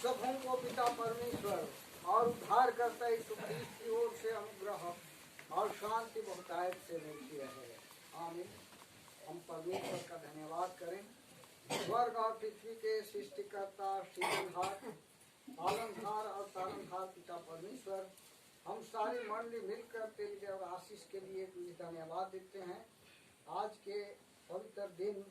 सबों को पिता परमेश्वर और उद्धार करता यीशु मसीह की ओर से अनुग्रह और शांति बहुतायत से मिलती रहे। आमीन। हम परमेश्वर का धन्यवाद करें। स्वर्ग और पृथ्वी के सृष्टिकर्ता, सृजनहार, पालनहार और तारणहार पिता परमेश्वर, हम सारी मंडली मिलकर तेरे लिए और आशीष के लिए तुझे धन्यवाद देते हैं। आज के पवित्र दिन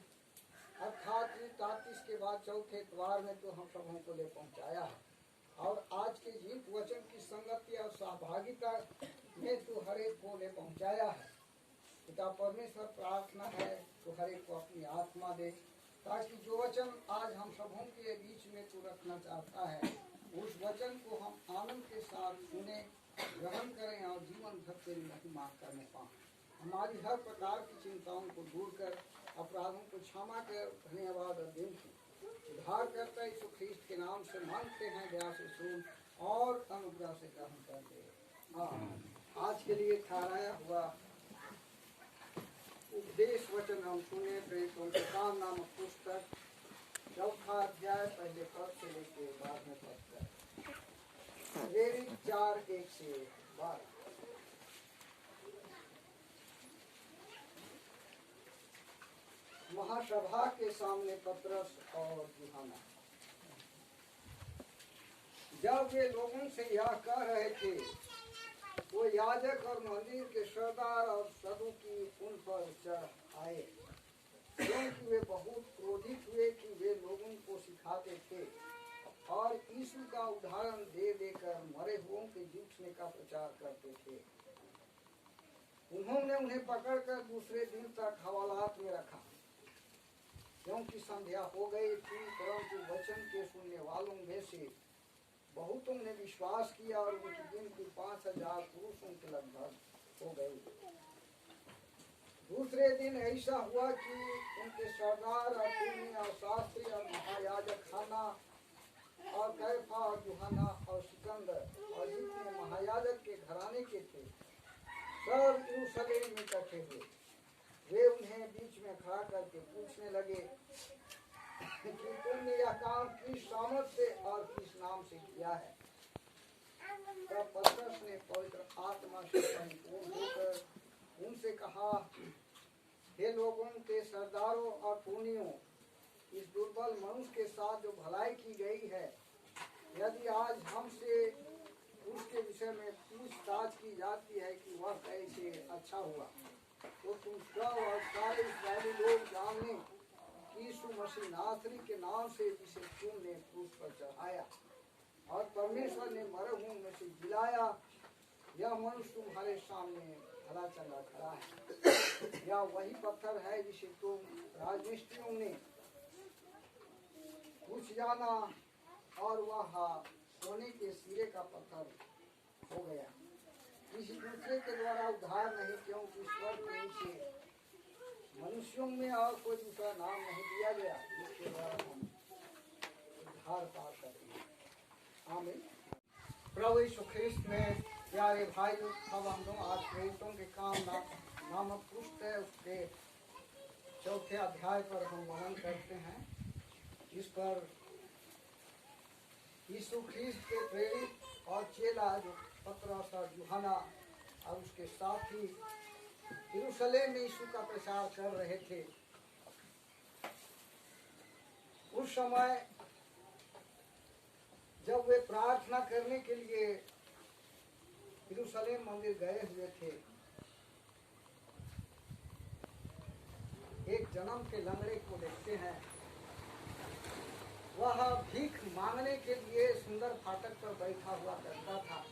अर्थात 33 के बाद चौथे इतवार में तो हम सबों को ले पहुंचाया है और आज के जीवित वचन की संगति और सहभागिता में तो हर एक को ले पहुंचाया है। पिता परमेश्वर, प्रार्थना है तो हर एक को अपनी आत्मा दे, ताकि जो वचन आज हम सबों के बीच में तू रखना चाहता है उस वचन को हम आनंद के साथ सुने, ग्रहण करें और जीवन भर तेरी महिमा करने पाएं। हमारी हर प्रकार की चिंताओं को दूर कर, अपराधों को क्षमा कर, धन्यवाद और दिन उद्धार करता यीशु ख्रीस्त के नाम से मांगते हैं, दया से सुन और अनुग्रह से ग्रहण कर दे। आज के लिए ठहराया हुआ उपदेश वचन हम सुने प्रेरितों के काम नामक पुस्तक 4 अध्याय पहले पद से लेकर 12वें पद तक। प्रेरित 4:1 से 12। महासभा के सामने पतरस और यूहन्ना। जब वे लोगों से यह कह रहे थे, वो याजक और मंदिर के सरदार और सदूकी उन पर चढ़ आए, क्योंकि वे बहुत क्रोधित हुए कि वे लोगों को सिखाते थे और यीशु का उदाहरण दे देकर मरे हुओं के जी उठने का प्रचार करते थे। उन्होंने उन्हें पकड़कर दूसरे दिन तक हवालात में रखा, क्योंकि संध्या हो गई थी, परंतु वचन के सुनने वालों में से बहुतों ने विश्वास किया और उनकी गिनती 5000 पुरुषों के लगभग हो गई। दूसरे दिन ऐसा हुआ कि उनके सरदार और पुण्य और शास्त्री और महायाजक खाना और कैफा और यूहन्ना और सिकंदर और जितने महायाजक के घराने के थे सब यरूशलेम में इकट्ठे हुए। वे उन्हें बीच में खड़ा करके पूछने लगे कि तुमने यह काम किस सामर्थ से और किस नाम से किया है। तब पतरस ने पवित्र आत्मा से परिपूर्ण होकर उनसे कहा, हे लोगों के सरदारों और पुण्यों, इस दुर्बल मनुष्य के साथ जो भलाई की गई है, यदि आज हमसे उसके विषय में पूछताछ की जाती है कि वह कैसे अच्छा हुआ, तो तुम सब और सारे इस्राएली लोग जान लें कि यीशु मसीह नासरी के नाम से जिसे तुमने क्रूस पर चढ़ाया और परमेश्वर ने मरे हुओं में से जिलाया, यह मनुष्य तुम्हारे सामने भला चंगा खड़ा है। यह वही पत्थर है जिसे तुम राजमिस्त्रियों ने पूछ जाना और वह सोने के सिरे का पत्थर हो गया। किसी दूसरे के द्वारा उद्धार नहीं, क्योंकि स्वर्ग के नीचे मनुष्यों में और कोई दूसरा नाम नहीं दिया गया जिसके द्वारा हम उद्धार पा सकें। आमीन। प्रभु यीशु ख्रीस्त में प्यारे भाई, अब हम लोग आज प्रेरितों के काम नामक पुस्तक है, उसके 4थे अध्याय पर हम मनन करते हैं। इस पर यीशु ख्रीस्त के प्रेरित और चेला जो पतरस और यूहन्ना और उसके साथी यरूशलेम में यीशु का प्रचार कर रहे थे। उस समय जब वे प्रार्थना करने के लिए यरूशलेम मंदिर गए हुए थे, एक जन्म के लंगड़े को देखते हैं। वह भीख मांगने के लिए सुंदर फाटक पर बैठा हुआ करता था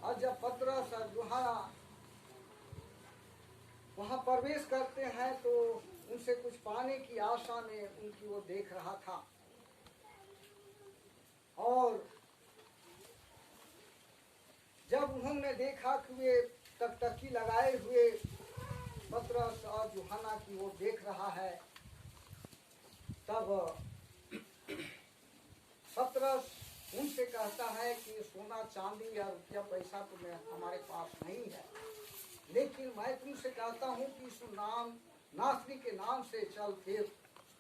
और जब पतरस और यूहन्ना वहां प्रवेश करते हैं तो उनसे कुछ पाने की आशा में उनकी वो देख रहा था और जब उन्होंने देखा कि वे टकटकी लगाए हुए पतरस और यूहन्ना की वो देख रहा है, तब पतरस उनसे कहता है कि सोना चांदी या रुपया पैसा तो हमारे पास नहीं है, लेकिन मैं तुमसे कहता हूँ कि इस नाम नासरी के नाम से चल फिर।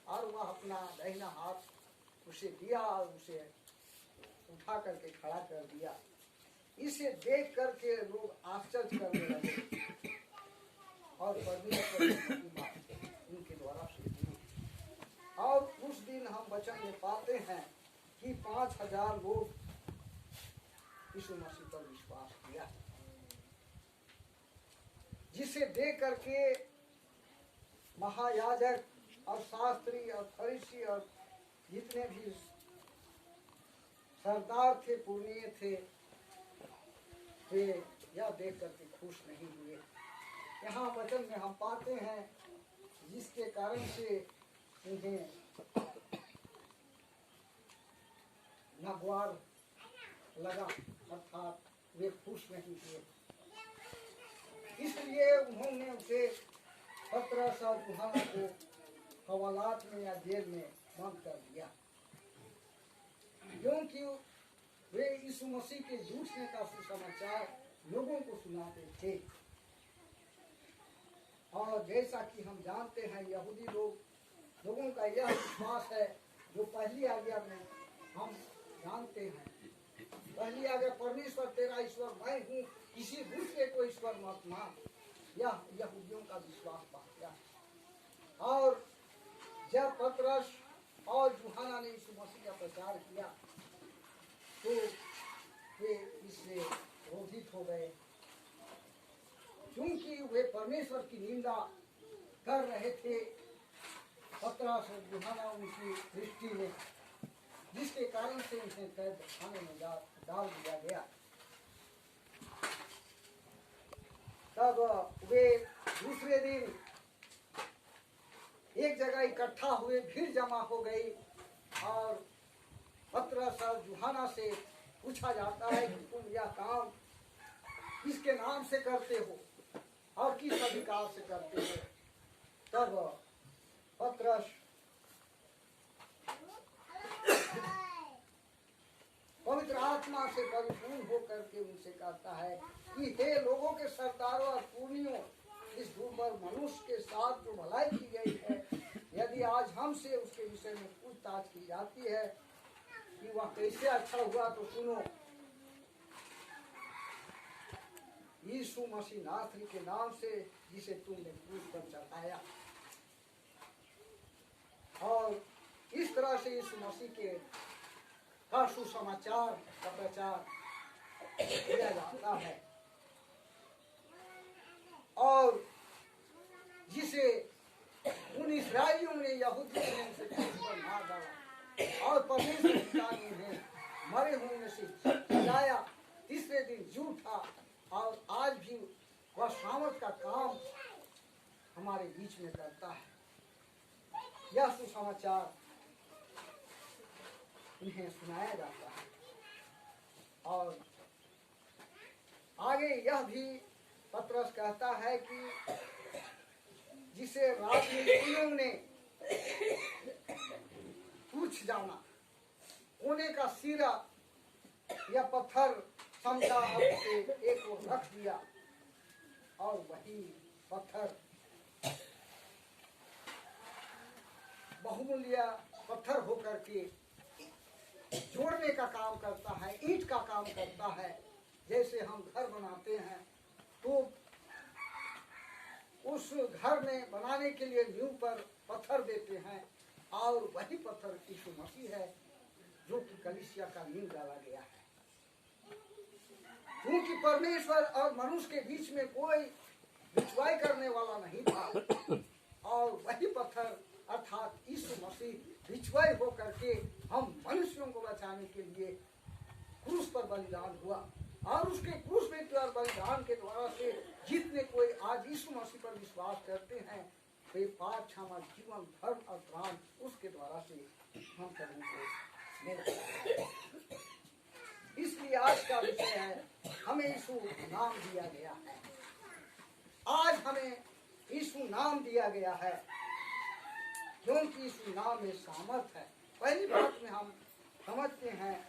और वह अपना दाहिना हाथ उसे दिया और उसे उठा करके खड़ा कर दिया। इसे देख करके लोग आश्चर्य करने लगे और परमेश्वर की बात उनके द्वारा सुनी। और उस दिन हम वचन में पाते हैं कि 5000 लोग यीशु मसीह पर विश्वास किया, जिसे देख करके महायाजक और शास्त्री और फरीसी और जितने भी सरदार थे, पुण्य थे, वे यह देख करके खुश नहीं हुए। यहाँ वचन में हम पाते हैं जिसके कारण से उन्हें नगवार लगा, अर्थात वे खुश नहीं हुए। इसलिए उन्होंने उसे पतरस और यूहन्ना को हवालात में या जेल में बंद कर दिया, क्योंकि वे यीशु मसीह के झूठने का सुसमाचार लोगों को सुनाते थे। और जैसा कि हम जानते हैं, यहूदी लोगों का यह विश्वास है, जो पहली आज्ञा में हम जानते हैं, पहली आज्ञा परमेश्वर तेरा ईश्वर मैं हूँ, किसी दूसरे को ईश्वर मत मान, यह यहूदियों का विश्वास बन गया। और जब पतरस और यूहन्ना ने यीशु मसीह का प्रचार किया तो वे इससे क्रोधित हो गए, क्योंकि वे परमेश्वर की निंदा कर रहे थे। पतरस और यूहन्ना उनकी दृष्टि में, जिसके कारण से उन्हें कैद खाने में डाल दिया गया। तब वे दूसरे दिन एक जगह इकट्ठा हुए, भीड़ जमा हो गई और पतरस और यूहन्ना से पूछा जाता है कि तुम यह काम किसके नाम से करते हो और किस अधिकार से करते हो। तब पतरस पवित्र आत्मा से परिपूर्ण होकर के उनसे कहता है कि हे लोगों के सरदारों और पुरनियों, इस दुर्बल मनुष्य के साथ जो भलाई की गई है, यदि आज हमसे उसके विषय में पूछताछ की जाती है कि वह कैसे अच्छा हुआ, तो सुनो, यीशु मसीह नासरी के नाम से जिसे तुमने क्रूस पर चढ़ाया। और इस तरह से यीशु मसीह के का सुसमाचार का प्रचार किया जाता है। और जिसे उन इस्राएलियों ने, यहूदियों ने उसे क्रूस पर मार डाला और परमेश्वर पिता ने उन्हें मरे होने से जगाया, तीसरे दिन जी उठा। और आज भी वह सामर्थ का काम हमारे बीच में करता है। यह सुसमाचार इन्हें सुनाया जाता है। और आगे यह भी पतरस कहता है कि जिसे राजनीतियों ने पूछ जाना, होने का सिरा या पत्थर समझा, उसे एक ओर रख दिया और वही पत्थर बहुमूल्य पत्थर होकर के जोड़ने का काम करता है, ईंट का काम करता है। जैसे हम घर बनाते हैं तो उस घर में बनाने के लिए नींव पर पत्थर देते हैं, और वही पत्थर यीशु मसीह है जो कि कलीसिया का नींव डाला गया है। क्योंकि परमेश्वर और मनुष्य के बीच में कोई बिचवाई करने वाला नहीं था, और वही पत्थर अर्थात यीशु मसीह बिचवाई होकर के हम मनुष्यों को बचाने के लिए क्रूस पर बलिदान हुआ। और उसके क्रूस में बलिदान के द्वारा से जितने कोई आज यीशु मसीह पर विश्वास करते हैं, वे पाप, क्षमा, जीवन, धर्म और प्राण उसके द्वारा से हम सभी को मिलता है। इसलिए आज का विषय है, हमें यीशु नाम दिया गया है। आज हमें यीशु नाम दिया गया है क्योंकि यीशु नाम में सामर्थ है। पहली बात में हम समझते हैं,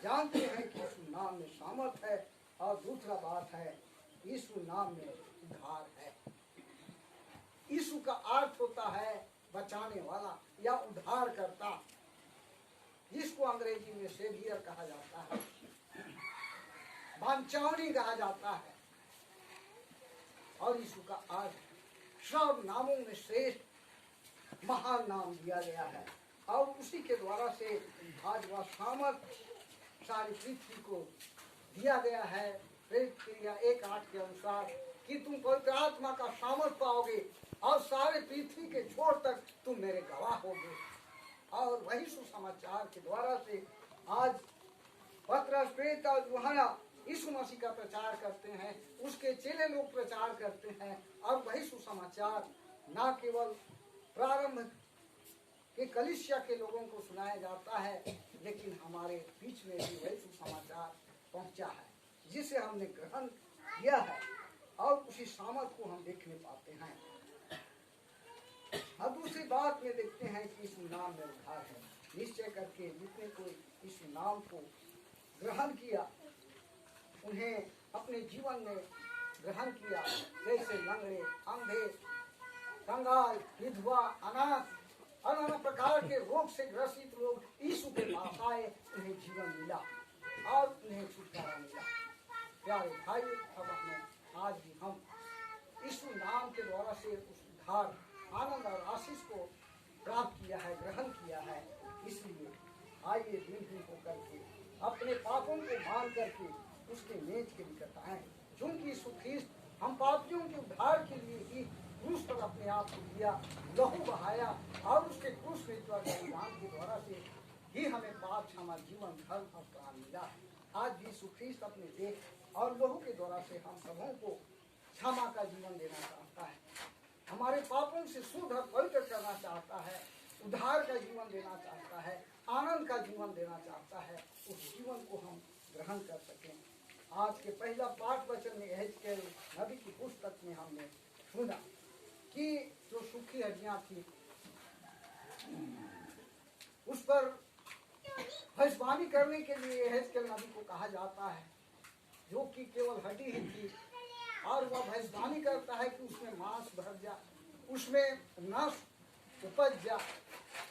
जानते हैं कि यीशु नाम में सामर्थ है, और दूसरा बात है यीशु नाम में उद्धार है। यीशु का अर्थ होता है बचाने वाला या उद्धार करता। जिसको अंग्रेजी में सेवियर कहा जाता है, बांचावनी कहा जाता है। और यीशु का आज सब नामों में श्रेष्ठ महान नाम दिया गया है और उसी के द्वारा से आज वह सामर्थ सारी पृथ्वी को दिया गया है। प्रेरित क्रिया 1:8 के अनुसार कि तुम पवित्र आत्मा का सामर्थ पाओगे और सारे पृथ्वी के छोर तक तुम मेरे गवाह होगे। और वही सुसमाचार के द्वारा से आज पतरस, पेत्र और यूहन्ना यीशु मसीह का प्रचार करते हैं, उसके चेले लोग प्रचार करते हैं। और वही सुसमाचार न केवल प्रारंभ के कलीसिया के लोगों को सुनाया जाता है, लेकिन हमारे बीच में भी वही सुसमाचार पहुंचा है जिसे हमने ग्रहण किया है और उसी सामर्थ को हम देखने पाते हैं। अब दूसरी बात में देखते हैं कि यीशु नाम में उद्धार है। निश्चय करके जितने कोई यीशु नाम को ग्रहण किया, उन्हें अपने जीवन में ग्रहण किया, जैसे लंगड़े, अंधे, कंगाल, विधवा, अनाथ और नाना प्रकार के रोग से ग्रसित लोग यीशु के पास आए, उन्हें जीवन मिला और उन्हें छुटकारा मिला। प्यारे भाई, अब हमें आज भी हम यीशु नाम के द्वारा से उस उद्धार, आनंद और आशीष को प्राप्त किया है, ग्रहण किया है। इसलिए आइए दिन होकर के अपने पापों को मान करके उसके मेज के निकट आए, क्योंकि यीशु ख्रीस्त हम पापियों के उद्धार के लिए ही क्रूस पर अपने आप को दिया, लहू बहाया और उसके क्रूस बलिदान के द्वारा से ही हमें पाप क्षमा, जीवन, धर्म और प्राण मिला। आज भी यीशु ख्रीस्त अपने देह और लहू के द्वारा से हम सबों को क्षमा का जीवन देना चाहता है, हमारे पापों से शुद्ध और पवित्र करना चाहता है, उद्धार का जीवन देना चाहता है, आनंद का जीवन देना चाहता है। उस जीवन को हम ग्रहण कर सकें। आज के पहला पाठ वचन में यहेजकेल नबी की पुस्तक में हमने सुना कि जो सूखी हड्डियां थी उस पर भविष्यवाणी करने के लिए यहेजकेल नबी को कहा जाता है, जो कि केवल हड्डी ही थी। और वह भविष्यवाणी करता है कि उसमें मांस भर जा, उसमें नस उपज जा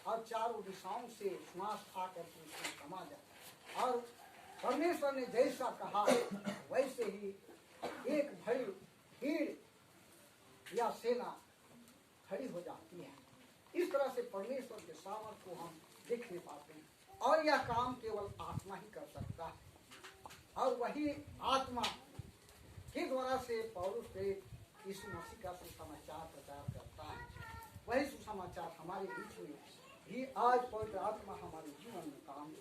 और चारों दिशाओं से श्वास आकर के उसमें समा जाए। और परमेश्वर ने जैसा कहा वैसे ही एक बड़ी भीड़ या सेना खड़ी हो जाती है। इस तरह से परमेश्वर के सामर्थ को हम देखने पाते हैं और यह काम केवल आत्मा ही कर सकता है। और वही आत्मा के द्वारा से पौलुस प्रेरित यीशु मसीह का सुसमाचार प्रचार करता है। वही सुसमाचार हमारे बीच में भी आज पवित्र आत्मा हमारे जीवन में काम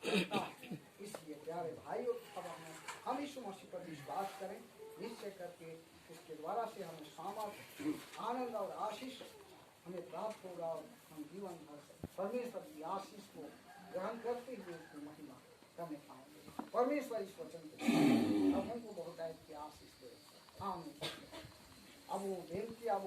करता है। इसलिए प्यारे भाइयों, अब हम यीशु मसीह पर विश्वास करें, निश्चय करके उसके द्वारा से हमें सामर्थ, आनंद और आशीष हमें प्राप्त होगा और हम जीवन भर परमेश्वर की आशीष को ग्रहण करते हुए उसकी महिमा करने पाएंगे। परमेश्वर इस वचन को अब हमको बहुत की आशीष दे। आमीन। अब वो बेनती अब